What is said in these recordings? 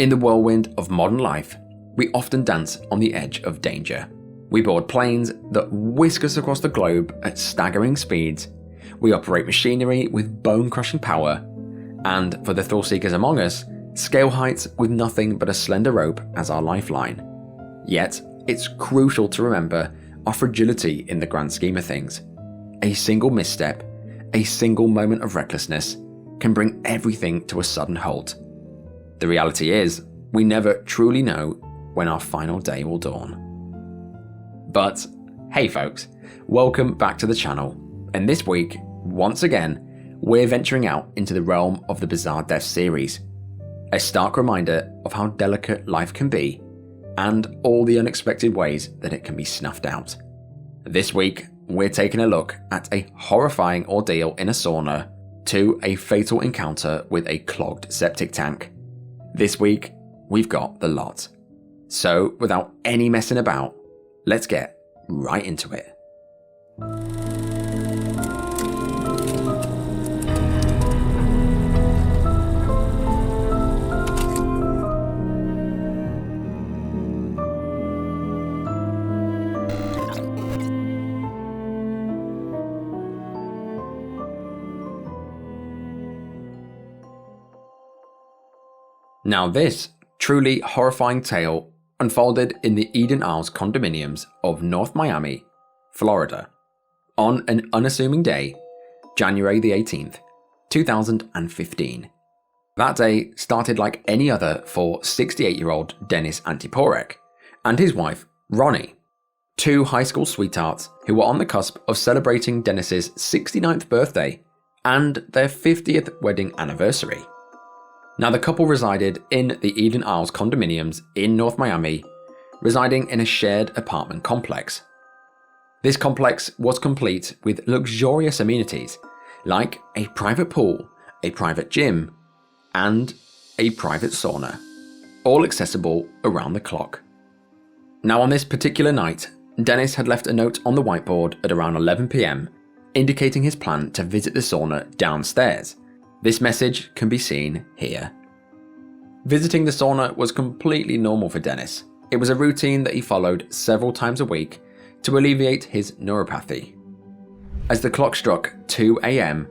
In the whirlwind of modern life, we often dance on the edge of danger. We board planes that whisk us across the globe at staggering speeds. We operate machinery with bone-crushing power. And for the thrill-seekers among us, scale heights with nothing but a slender rope as our lifeline. Yet, it's crucial to remember our fragility in the grand scheme of things. A single misstep, a single moment of recklessness, can bring everything to a sudden halt. The reality is, we never truly know when our final day will dawn. But, hey folks, welcome back to the channel, and this week, once again, we're venturing out into the realm of the Bizarre Death series. A stark reminder of how delicate life can be, and all the unexpected ways that it can be snuffed out. This week, we're taking a look at a horrifying ordeal in a sauna to a fatal encounter with a clogged septic tank. This week, we've got the lot. So, without any messing about, let's get right into it. Now this truly horrifying tale unfolded in the Eden Isles condominiums of North Miami, Florida, on an unassuming day, January the 18th, 2015. That day started like any other for 68-year-old Dennis Antiporek and his wife, Ronnie, two high school sweethearts who were on the cusp of celebrating Dennis's 69th birthday and their 50th wedding anniversary. Now, the couple resided in the Eden Isles condominiums in North Miami, residing in a shared apartment complex. This complex was complete with luxurious amenities like a private pool, a private gym, and a private sauna, all accessible around the clock. Now, on this particular night, Dennis had left a note on the whiteboard at around 11 p.m. indicating his plan to visit the sauna downstairs. This message can be seen here. Visiting the sauna was completely normal for Dennis. It was a routine that he followed several times a week to alleviate his neuropathy. As the clock struck 2 a.m.,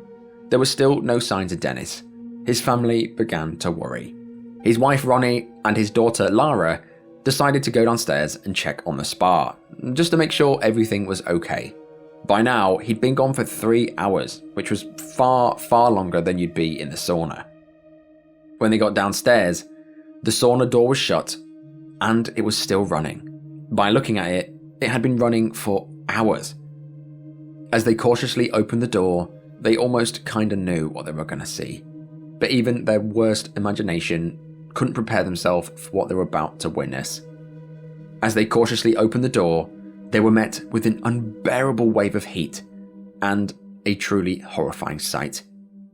there were still no signs of Dennis. His family began to worry. His wife Ronnie and his daughter Lara decided to go downstairs and check on the spa, just to make sure everything was okay. By now, he'd been gone for 3 hours, which was far, far longer than you'd be in the sauna. When they got downstairs, the sauna door was shut, and it was still running. By looking at it, it had been running for hours. As they cautiously opened the door, they almost kinda knew what they were gonna see. But even their worst imagination couldn't prepare themselves for what they were about to witness. As they cautiously opened the door, they were met with an unbearable wave of heat and a truly horrifying sight.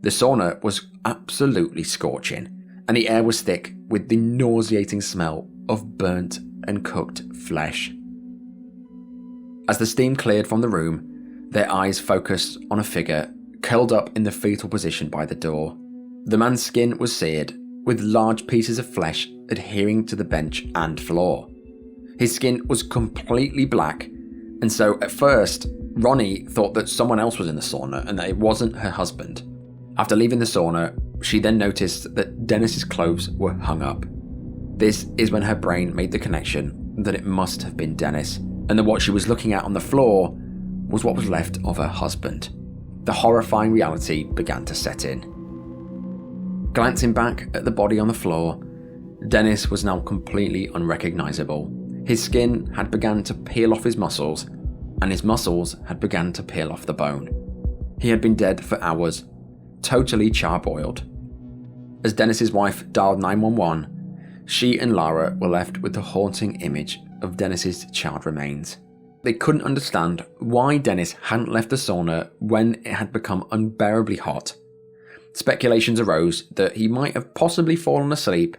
The sauna was absolutely scorching, and the air was thick with the nauseating smell of burnt and cooked flesh. As the steam cleared from the room, their eyes focused on a figure curled up in the fetal position by the door. The man's skin was seared, with large pieces of flesh adhering to the bench and floor. His skin was completely black, and so at first, Ronnie thought that someone else was in the sauna and that it wasn't her husband. After leaving the sauna, she then noticed that Dennis's clothes were hung up. This is when her brain made the connection that it must have been Dennis, and that what she was looking at on the floor was what was left of her husband. The horrifying reality began to set in. Glancing back at the body on the floor, Dennis was now completely unrecognizable. His skin had begun to peel off his muscles, and his muscles had begun to peel off the bone. He had been dead for hours, totally charbroiled. As Dennis's wife dialed 911, she and Lara were left with the haunting image of Dennis's charred remains. They couldn't understand why Dennis hadn't left the sauna when it had become unbearably hot. Speculations arose that he might have possibly fallen asleep.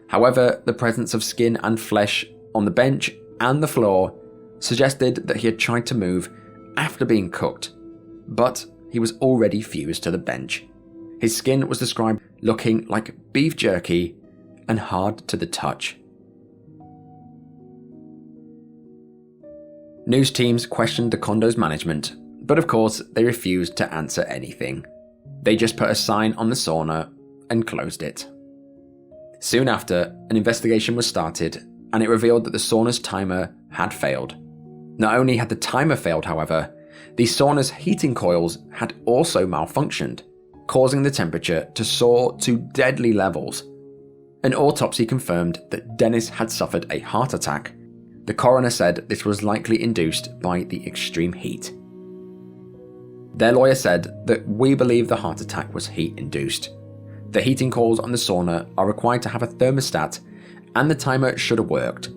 However, the presence of skin and flesh on the bench and the floor suggested that he had tried to move after being cooked, but he was already fused to the bench. His skin was described looking like beef jerky, and hard to the touch. News teams questioned the condo's management, but of course they refused to answer anything. They just put a sign on the sauna and closed it. Soon after, an investigation was started, and it revealed that the sauna's timer had failed. Not only had the timer failed, however, the sauna's heating coils had also malfunctioned, causing the temperature to soar to deadly levels. An autopsy confirmed that Dennis had suffered a heart attack. The coroner said this was likely induced by the extreme heat. Their lawyer said that we believe the heart attack was heat-induced. The heating coils on the sauna are required to have a thermostat, and the timer should have worked.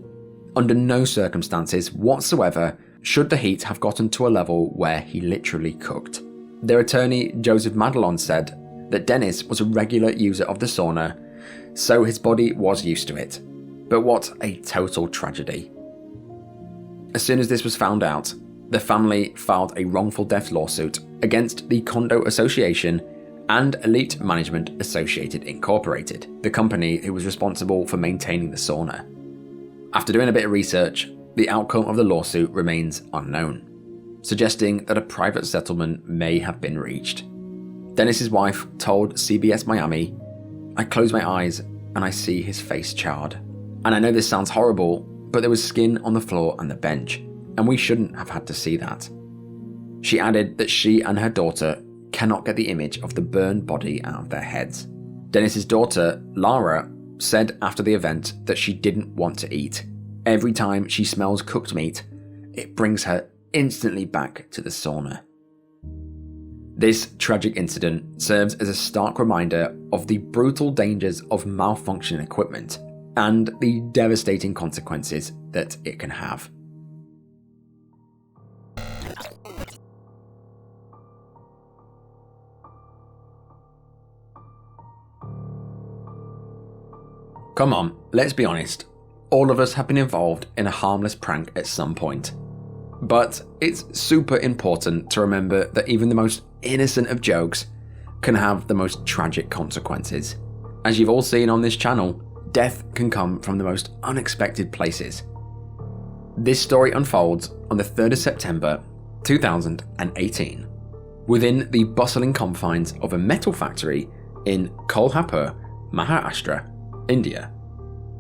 Under no circumstances whatsoever should the heat have gotten to a level where he literally cooked. Their attorney, Joseph Madelon, said that Dennis was a regular user of the sauna, so his body was used to it. But what a total tragedy. As soon as this was found out, the family filed a wrongful death lawsuit against the Condo Association and Elite Management Associated Incorporated, the company who was responsible for maintaining the sauna. After doing a bit of research, the outcome of the lawsuit remains unknown, suggesting that a private settlement may have been reached. Dennis's wife told CBS Miami, "I close my eyes and I see his face charred. And I know this sounds horrible, but there was skin on the floor and the bench, and we shouldn't have had to see that." She added that she and her daughter cannot get the image of the burned body out of their heads. Dennis's daughter, Lara, said after the event that she didn't want to eat. Every time she smells cooked meat, it brings her instantly back to the sauna. This tragic incident serves as a stark reminder of the brutal dangers of malfunctioning equipment and the devastating consequences that it can have. Come on, let's be honest. All of us have been involved in a harmless prank at some point. But it's super important to remember that even the most innocent of jokes can have the most tragic consequences. As you've all seen on this channel, death can come from the most unexpected places. This story unfolds on the 3rd of September 2018, within the bustling confines of a metal factory in Kolhapur, Maharashtra, India.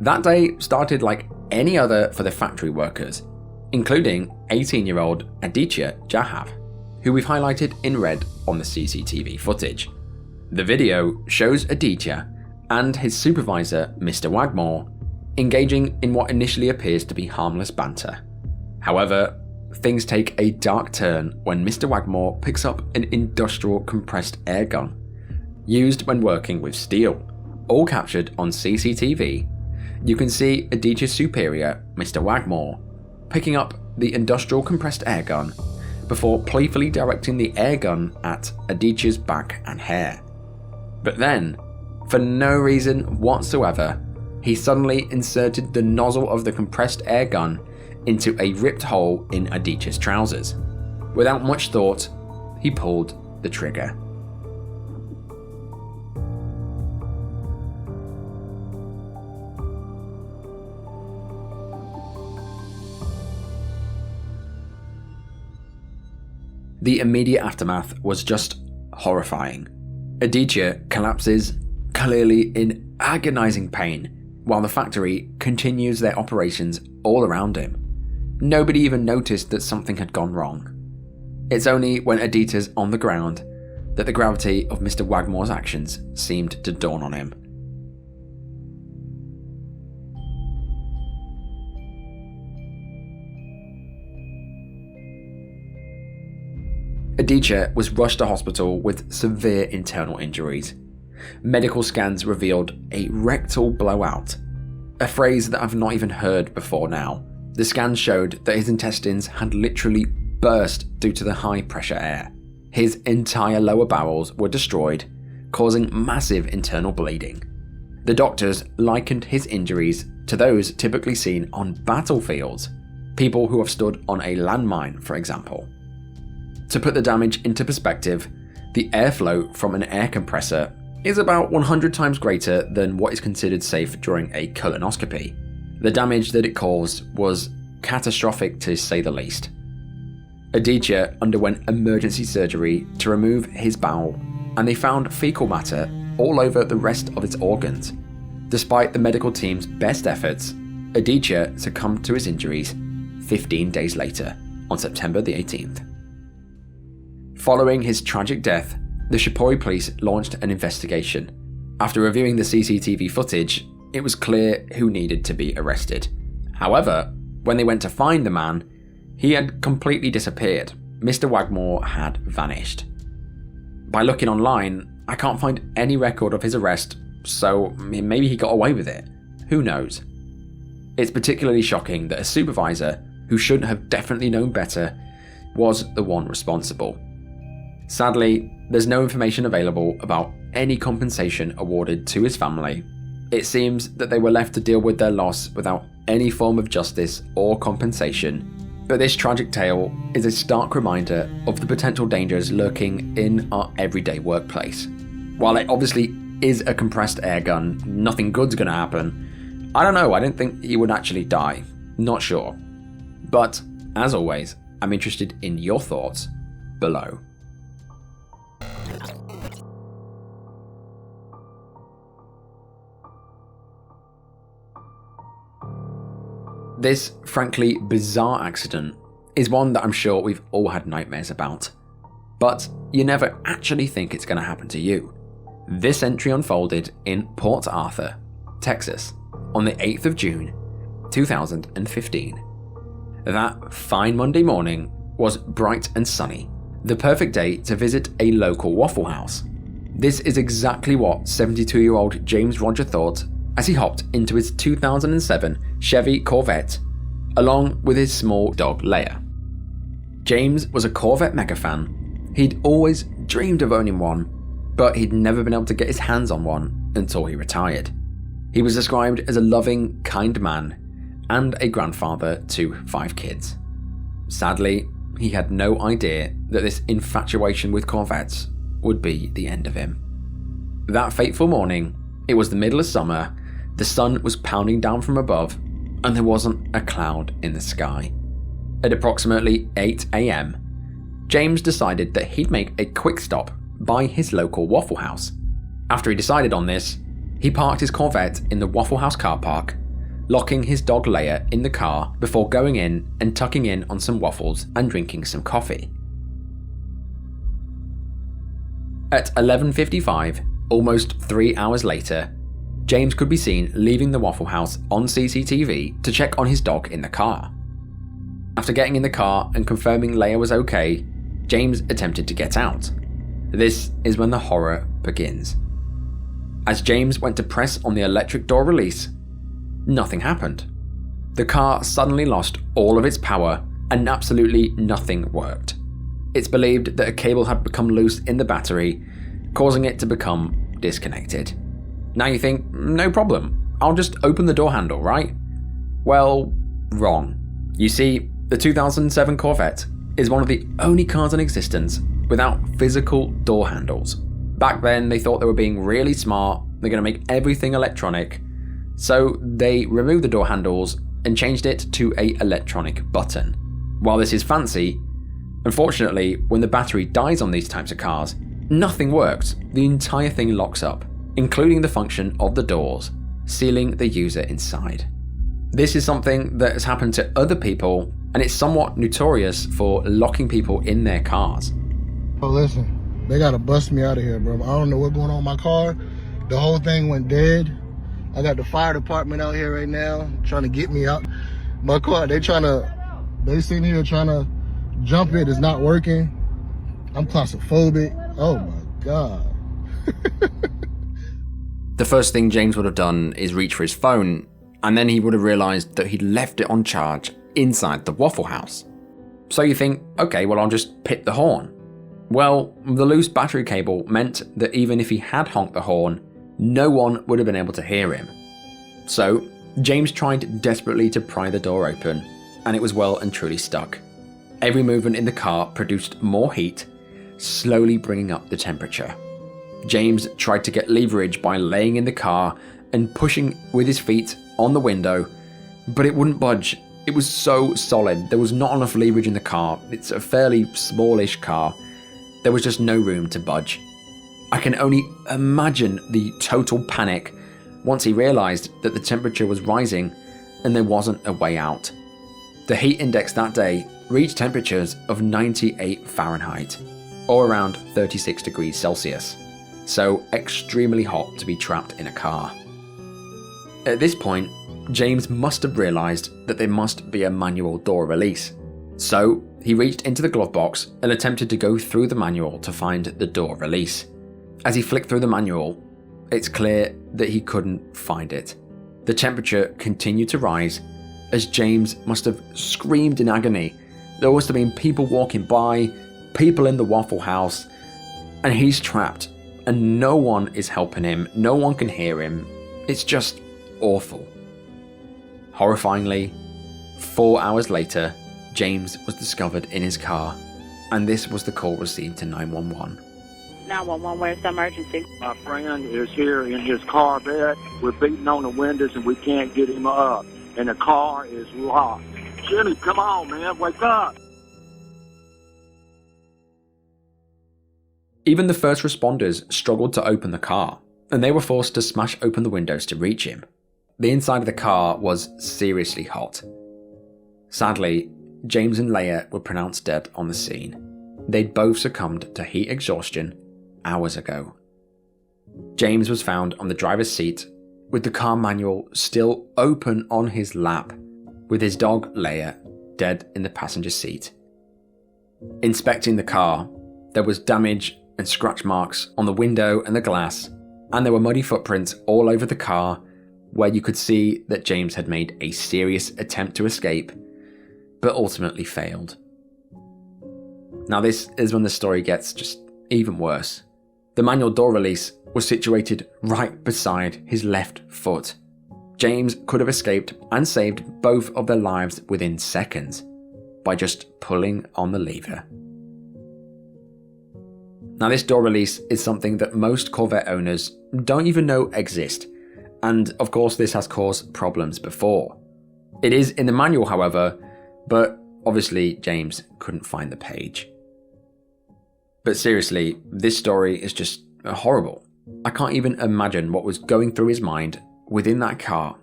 That day started like any other for the factory workers, including 18-year-old Aditya Jahav, who we've highlighted in red on the CCTV footage. The video shows Aditya and his supervisor, Mr. Wagmore, engaging in what initially appears to be harmless banter. However, things take a dark turn when Mr. Wagmore picks up an industrial compressed air gun, used when working with steel. All captured on CCTV, you can see Aditya's superior, Mr. Wagmore, picking up the industrial compressed air gun before playfully directing the air gun at Aditya's back and hair. But then, for no reason whatsoever, he suddenly inserted the nozzle of the compressed air gun into a ripped hole in Aditya's trousers. Without much thought, he pulled the trigger. The immediate aftermath was just horrifying. Aditya collapses, clearly in agonizing pain, while the factory continues their operations all around him. Nobody even noticed that something had gone wrong. It's only when Aditya's on the ground that the gravity of Mr. Wagmore's actions seemed to dawn on him. Aditya was rushed to hospital with severe internal injuries. Medical scans revealed a rectal blowout, a phrase that I've not even heard before now. The scans showed that his intestines had literally burst due to the high pressure air. His entire lower bowels were destroyed, causing massive internal bleeding. The doctors likened his injuries to those typically seen on battlefields, people who have stood on a landmine, for example. To put the damage into perspective, the airflow from an air compressor is about 100 times greater than what is considered safe during a colonoscopy. The damage that it caused was catastrophic to say the least. Aditya underwent emergency surgery to remove his bowel, and they found fecal matter all over the rest of its organs. Despite the medical team's best efforts, Aditya succumbed to his injuries 15 days later, on September the 18th. Following his tragic death, the Shipori police launched an investigation. After reviewing the CCTV footage, it was clear who needed to be arrested. However, when they went to find the man, he had completely disappeared. Mr. Wagmore had vanished. By looking online, I can't find any record of his arrest, so maybe he got away with it. Who knows? It's particularly shocking that a supervisor, who should have definitely known better, was the one responsible. Sadly, there's no information available about any compensation awarded to his family. It seems that they were left to deal with their loss without any form of justice or compensation. But this tragic tale is a stark reminder of the potential dangers lurking in our everyday workplace. While it obviously is a compressed air gun, nothing good's gonna happen. I don't know, I didn't think he would actually die. Not sure. But, as always, I'm interested in your thoughts below. This frankly bizarre accident is one that I'm sure we've all had nightmares about, but you never actually think it's going to happen to you. This entry unfolded in Port Arthur, Texas, on the 8th of June, 2015. That fine Monday morning was bright and sunny, the perfect day to visit a local Waffle House. This is exactly what 72-year-old James Roger thought as he hopped into his 2007 Chevy Corvette, along with his small dog Leia. James was a Corvette mega fan. He'd always dreamed of owning one, but he'd never been able to get his hands on one until he retired. He was described as a loving, kind man and a grandfather to 5 kids. Sadly, he had no idea that this infatuation with Corvettes would be the end of him. That fateful morning, it was the middle of summer, the sun was pounding down from above, and there wasn't a cloud in the sky. At approximately 8 AM, James decided that he'd make a quick stop by his local Waffle House. After he decided on this, he parked his Corvette in the Waffle House car park, locking his dog Leia in the car before going in and tucking in on some waffles and drinking some coffee. At 11:55, almost 3 hours later, James could be seen leaving the Waffle House on CCTV to check on his dog in the car. After getting in the car and confirming Leia was okay, James attempted to get out. This is when the horror begins. As James went to press on the electric door release, nothing happened. The car suddenly lost all of its power and absolutely nothing worked. It's believed that a cable had become loose in the battery, causing it to become disconnected. Now you think, no problem, I'll just open the door handle, right? Well, wrong. You see, the 2007 Corvette is one of the only cars in existence without physical door handles. Back then, they thought they were being really smart, they're going to make everything electronic, so they removed the door handles and changed it to an electronic button. While this is fancy, unfortunately, when the battery dies on these types of cars, nothing works. The entire thing locks up, including the function of the doors, sealing the user inside. This is something that has happened to other people, and it's somewhat notorious for locking people in their cars. Oh, listen, they gotta bust me out of here, bro. I don't know what's going on with my car. The whole thing went dead. I got the fire department out here right now trying to get me out. My car, they sitting here trying to jump it. It's not working. I'm claustrophobic. Oh my God. The first thing James would have done is reach for his phone, and then he would have realized that he'd left it on charge inside the Waffle House. So you think, okay, well, I'll just hit the horn. Well, the loose battery cable meant that even if he had honked the horn, no one would have been able to hear him. So James tried desperately to pry the door open, and it was well and truly stuck. Every movement in the car produced more heat, slowly bringing up the temperature. James tried to get leverage by laying in the car and pushing with his feet on the window, but it wouldn't budge. It was so solid. There was not enough leverage in the car. It's a fairly smallish car. There was just no room to budge. I can only imagine the total panic once he realized that the temperature was rising and there wasn't a way out. The heat index that day reached temperatures of 98 Fahrenheit, or around 36 degrees Celsius, so extremely hot to be trapped in a car. At this point, James must have realized that there must be a manual door release, so he reached into the glove box and attempted to go through the manual to find the door release. As he flicked through the manual, it's clear that he couldn't find it. The temperature continued to rise as James must have screamed in agony. There must have been people walking by, people in the Waffle House, and he's trapped and no one is helping him, no one can hear him. It's just awful. Horrifyingly, 4 hours later, James was discovered in his car, and this was the call received to 911. 911, where's the emergency? My friend is here in his Corvette. We're beating on the windows and we can't get him up. And the car is locked. Jimmy, come on, man, wake up. Even the first responders struggled to open the car, and they were forced to smash open the windows to reach him. The inside of the car was seriously hot. Sadly, James and Leia were pronounced dead on the scene. They'd both succumbed to heat exhaustion hours ago. James was found on the driver's seat with the car manual still open on his lap, with his dog Leia dead in the passenger seat. Inspecting the car, there was damage and scratch marks on the window and the glass, and there were muddy footprints all over the car where you could see that James had made a serious attempt to escape, but ultimately failed. Now this is when the story gets just even worse. The manual door release was situated right beside his left foot. James could have escaped and saved both of their lives within seconds by just pulling on the lever. Now this door release is something that most Corvette owners don't even know exist, and of course this has caused problems before. It is in the manual, however, but obviously James couldn't find the page. But seriously, this story is just horrible. I can't even imagine what was going through his mind within that car,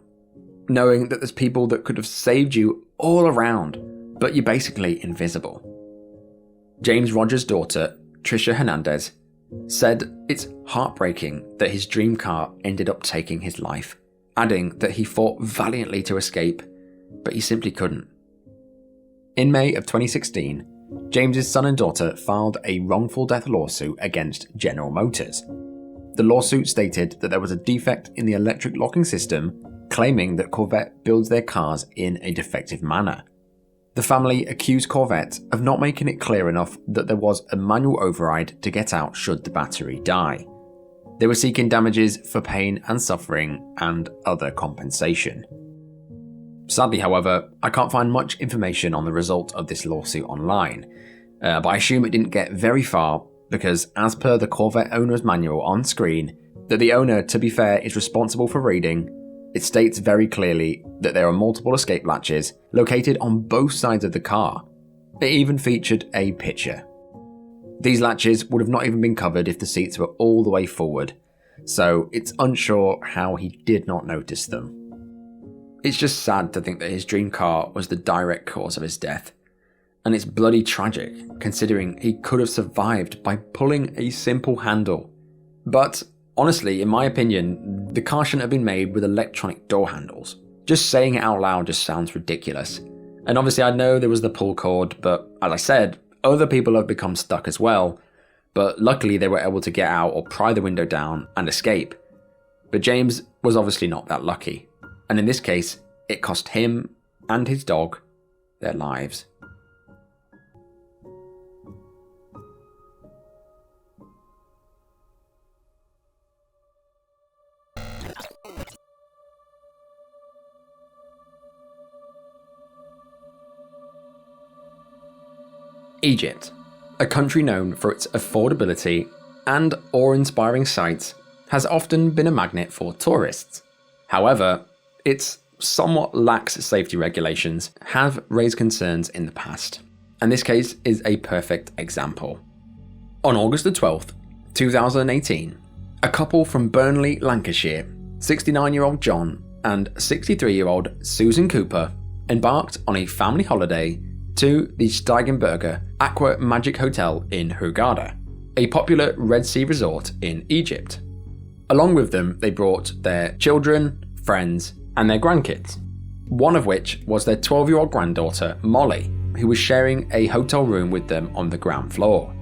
knowing that there's people that could have saved you all around, but you're basically invisible. James Rogers' daughter, Trisha Hernandez, said it's heartbreaking that his dream car ended up taking his life, adding that he fought valiantly to escape, but he simply couldn't. In May of 2016, James's son and daughter filed a wrongful death lawsuit against General Motors. The lawsuit stated that there was a defect in the electric locking system, claiming that Corvette builds their cars in a defective manner. The family accused Corvette of not making it clear enough that there was a manual override to get out should the battery die. They were seeking damages for pain and suffering and other compensation. Sadly, however, I can't find much information on the result of this lawsuit online, but I assume it didn't get very far because, as per the Corvette owner's manual on screen, that the owner, to be fair, is responsible for reading, it states very clearly that there are multiple escape latches located on both sides of the car. It even featured a picture. These latches would have not even been covered if the seats were all the way forward, so it's unsure how he did not notice them. It's just sad to think that his dream car was the direct cause of his death, and it's bloody tragic considering he could have survived by pulling a simple handle. But honestly, in my opinion, the car shouldn't have been made with electronic door handles. Just saying it out loud just sounds ridiculous. And obviously I know there was the pull cord, but as I said, other people have become stuck as well, but luckily they were able to get out or pry the window down and escape. But James was obviously not that lucky, and in this case, it cost him and his dog their lives. Egypt, a country known for its affordability and awe-inspiring sights has often been a magnet for tourists. However, its somewhat lax safety regulations have raised concerns in the past, and this case is a perfect example. On August the 12th, 2018, a couple from Burnley, Lancashire, 69-year-old John and 63-year-old Susan Cooper, embarked on a family holiday to the Steigenberger Aqua Magic Hotel in Hurghada, a popular Red Sea resort in Egypt. Along with them, they brought their children, friends, and their grandkids, one of which was their 12-year-old granddaughter, Molly, who was sharing a hotel room with them on the ground floor.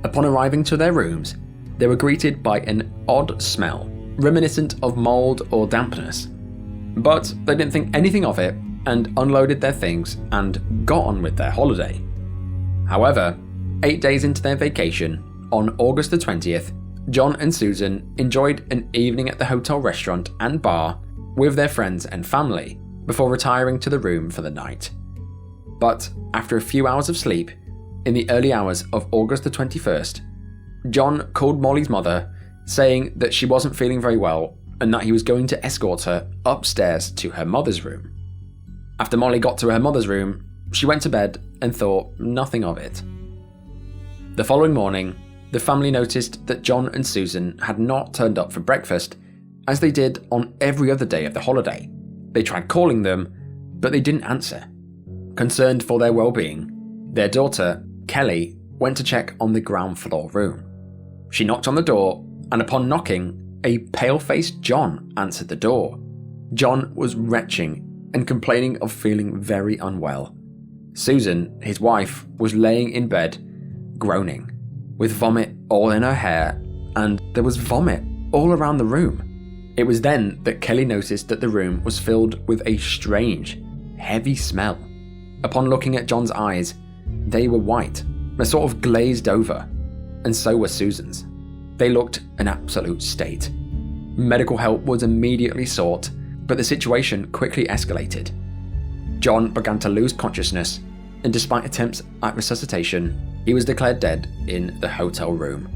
Upon arriving to their rooms, they were greeted by an odd smell, reminiscent of mold or dampness. But they didn't think anything of it and unloaded their things and got on with their holiday. However, 8 days into their vacation, on August the 20th, John and Susan enjoyed an evening at the hotel restaurant and bar with their friends and family before retiring to the room for the night. But after a few hours of sleep, in the early hours of August the 21st, John called Molly's mother, saying that she wasn't feeling very well and that he was going to escort her upstairs to her mother's room. After Molly got to her mother's room, she went to bed and thought nothing of it. The following morning, the family noticed that John and Susan had not turned up for breakfast, as they did on every other day of the holiday. They tried calling them, but they didn't answer. Concerned for their well-being, their daughter, Kelly, went to check on the ground floor room. She knocked on the door, and upon knocking, a pale-faced John answered the door. John was retching and complaining of feeling very unwell. Susan, his wife, was laying in bed, groaning, with vomit all in her hair, and there was vomit all around the room. It was then that Kelly noticed that the room was filled with a strange, heavy smell. Upon looking at John's eyes, they were white, a sort of glazed over, and so were Susan's. They looked an absolute state. Medical help was immediately sought, but the situation quickly escalated. John began to lose consciousness, and despite attempts at resuscitation, he was declared dead in the hotel room.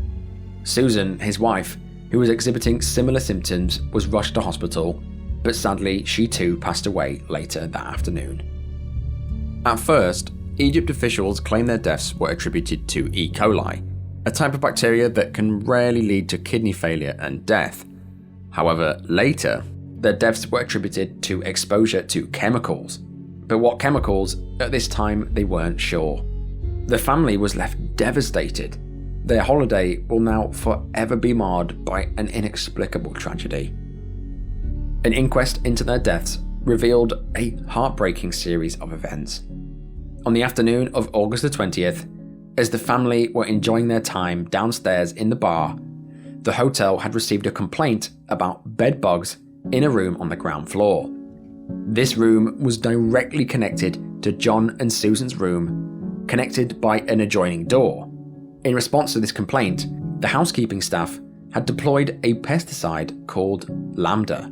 Susan, his wife, who was exhibiting similar symptoms, was rushed to hospital, but sadly she too passed away later that afternoon. At first, Egypt officials claimed their deaths were attributed to E. coli, a type of bacteria that can rarely lead to kidney failure and death. However, later, their deaths were attributed to exposure to chemicals. But what chemicals? At this time, they weren't sure. The family was left devastated. Their holiday will now forever be marred by an inexplicable tragedy. An inquest into their deaths revealed a heartbreaking series of events. On the afternoon of August the 20th, as the family were enjoying their time downstairs in the bar, the hotel had received a complaint about bed bugs in a room on the ground floor. This room was directly connected to John and Susan's room, connected by an adjoining door. In response to this complaint, the housekeeping staff had deployed a pesticide called Lambda.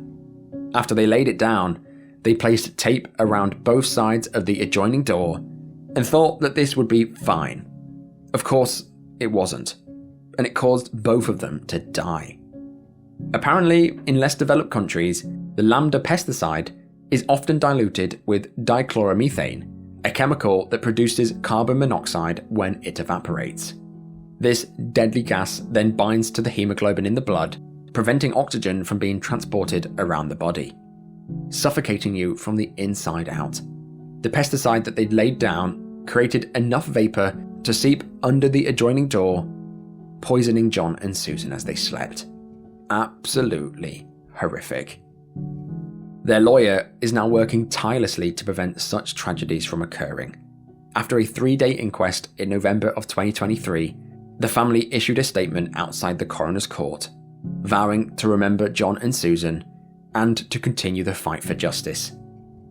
After they laid it down, they placed tape around both sides of the adjoining door and thought that this would be fine. Of course, it wasn't, and it caused both of them to die. Apparently, in less developed countries, the Lambda pesticide is often diluted with dichloromethane, a chemical that produces carbon monoxide when it evaporates. This deadly gas then binds to the hemoglobin in the blood, preventing oxygen from being transported around the body, suffocating you from the inside out. The pesticide that they'd laid down created enough vapor to seep under the adjoining door, poisoning John and Susan as they slept. Absolutely horrific. Their lawyer is now working tirelessly to prevent such tragedies from occurring. After a 3-day inquest in November of 2023, the family issued a statement outside the coroner's court, vowing to remember John and Susan and to continue the fight for justice.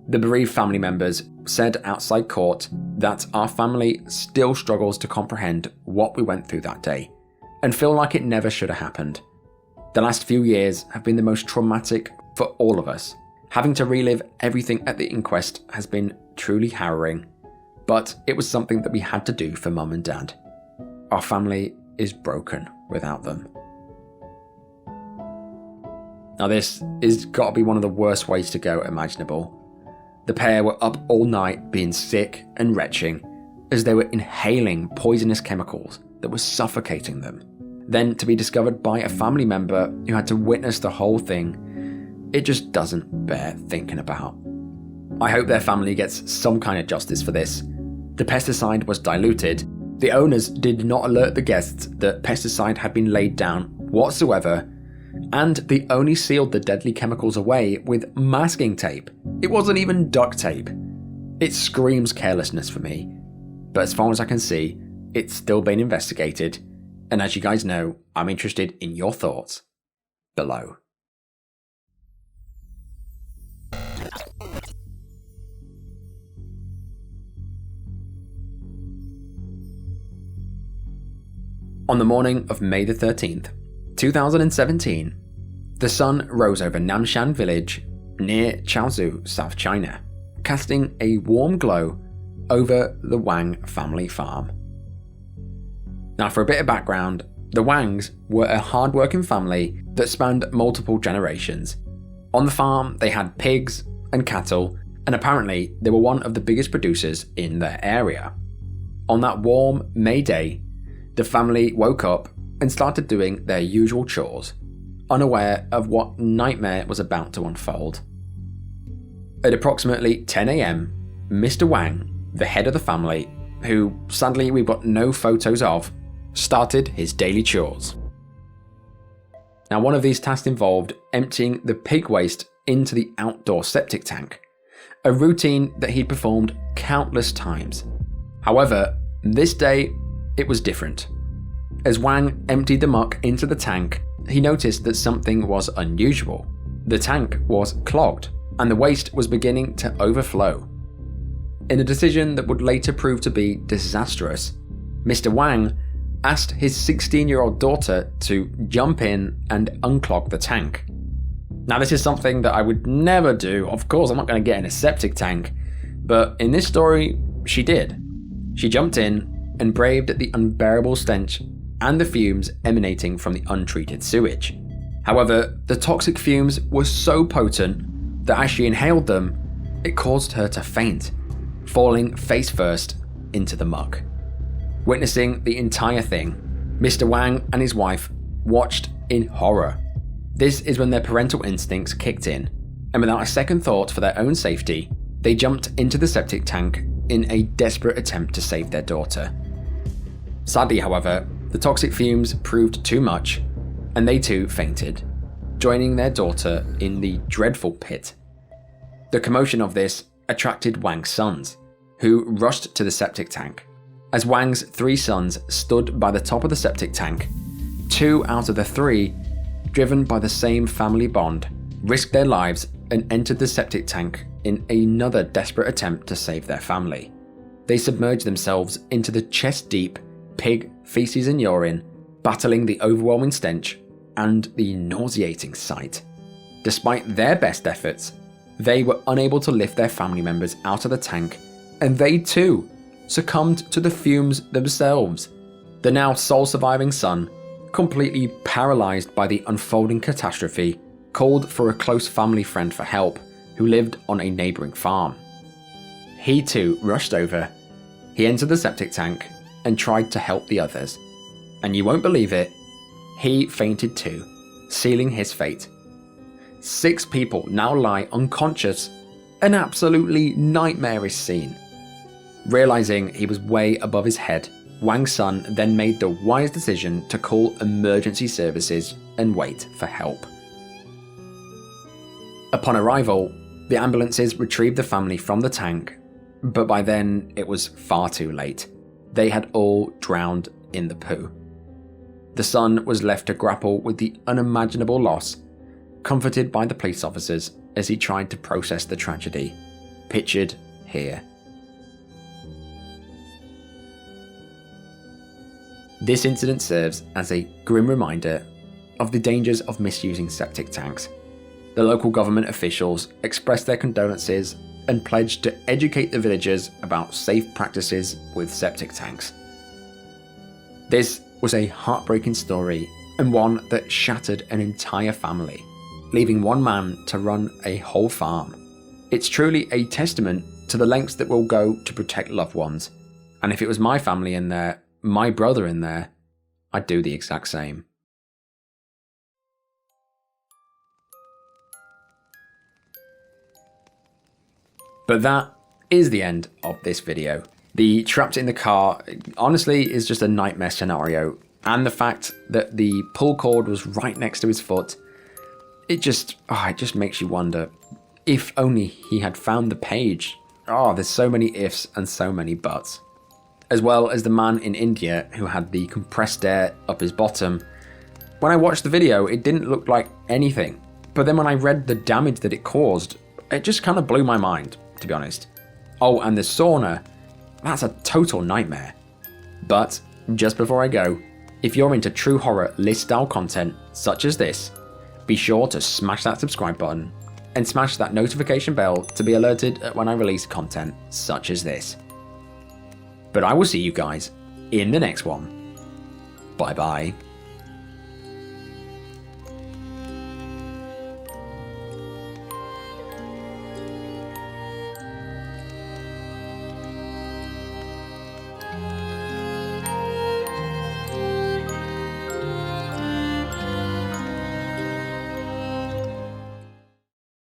The bereaved family members said outside court that our family still struggles to comprehend what we went through that day and feel like it never should have happened. The last few years have been the most traumatic for all of us. Having to relive everything at the inquest has been truly harrowing, but it was something that we had to do for Mum and Dad. Our family is broken without them. Now this is got to be one of the worst ways to go imaginable. The pair were up all night being sick and retching as they were inhaling poisonous chemicals that were suffocating them. Then to be discovered by a family member who had to witness the whole thing, it just doesn't bear thinking about. I hope their family gets some kind of justice for this. The pesticide was diluted. The owners did not alert the guests that pesticide had been laid down whatsoever, and they only sealed the deadly chemicals away with masking tape. It wasn't even duct tape. It screams carelessness for me, but as far as I can see, it's still being investigated, and as you guys know, I'm interested in your thoughts below. On the morning of May the 13th, 2017, the sun rose over Namshan village near Chaozhou, South China, casting a warm glow over the Wang family farm. Now for a bit of background, the Wangs were a hard-working family that spanned multiple generations. On the farm, they had pigs and cattle, and apparently they were one of the biggest producers in their area. On that warm May day, the family woke up and started doing their usual chores, unaware of what nightmare was about to unfold. At approximately 10 AM, Mr. Wang, the head of the family, who sadly we've got no photos of, started his daily chores. Now one of these tasks involved emptying the pig waste into the outdoor septic tank, a routine that he'd performed countless times. However, this day it was different. As Wang emptied the muck into the tank, he noticed that something was unusual. The tank was clogged, and the waste was beginning to overflow. In a decision that would later prove to be disastrous, Mr. Wang asked his 16-year-old daughter to jump in and unclog the tank. Now this is something that I would never do. Of course, I'm not going to get in a septic tank, but in this story, she did. She jumped in and braved the unbearable stench and the fumes emanating from the untreated sewage. However, the toxic fumes were so potent that as she inhaled them, it caused her to faint, falling face first into the muck. Witnessing the entire thing, Mr. Wang and his wife watched in horror. This is when their parental instincts kicked in, and without a second thought for their own safety, they jumped into the septic tank in a desperate attempt to save their daughter. Sadly, however, the toxic fumes proved too much, and they too fainted, joining their daughter in the dreadful pit. The commotion of this attracted Wang's sons, who rushed to the septic tank. As Wang's 3 sons stood by the top of the septic tank, 2 out of the 3, driven by the same family bond, risked their lives and entered the septic tank in another desperate attempt to save their family. They submerged themselves into the chest-deep pig feces and urine, battling the overwhelming stench and the nauseating sight. Despite their best efforts, they were unable to lift their family members out of the tank, and they too succumbed to the fumes themselves. The now sole surviving son, completely paralyzed by the unfolding catastrophe, called for a close family friend for help who lived on a neighbouring farm. He too rushed over. He entered the septic tank and tried to help the others. And you won't believe it, he fainted too, sealing his fate. 6 people now lie unconscious, an absolutely nightmarish scene. Realizing he was way above his head, Wang's son then made the wise decision to call emergency services and wait for help. Upon arrival, the ambulances retrieved the family from the tank, but by then it was far too late. They had all drowned in the poo. The son was left to grapple with the unimaginable loss, comforted by the police officers as he tried to process the tragedy, pictured here. This incident serves as a grim reminder of the dangers of misusing septic tanks. The local government officials expressed their condolences and pledged to educate the villagers about safe practices with septic tanks. This was a heartbreaking story and one that shattered an entire family, leaving one man to run a whole farm. It's truly a testament to the lengths that we'll go to protect loved ones, and if it was my family in there, my brother in there, I'd do the exact same. But that is the end of this video. The trapped in the car honestly is just a nightmare scenario, and the fact that the pull cord was right next to his foot, it just makes you wonder if only he had found the page. There's so many ifs and so many buts. As well as the man in India who had the compressed air up his bottom. When I watched the video, it didn't look like anything, but then when I read the damage that it caused, it just kind of blew my mind, to be honest. Oh, and the sauna, that's a total nightmare. But just before I go, if you're into true horror list style content such as this, be sure to smash that subscribe button and smash that notification bell to be alerted when I release content such as this. But I will see you guys in the next one. Bye bye.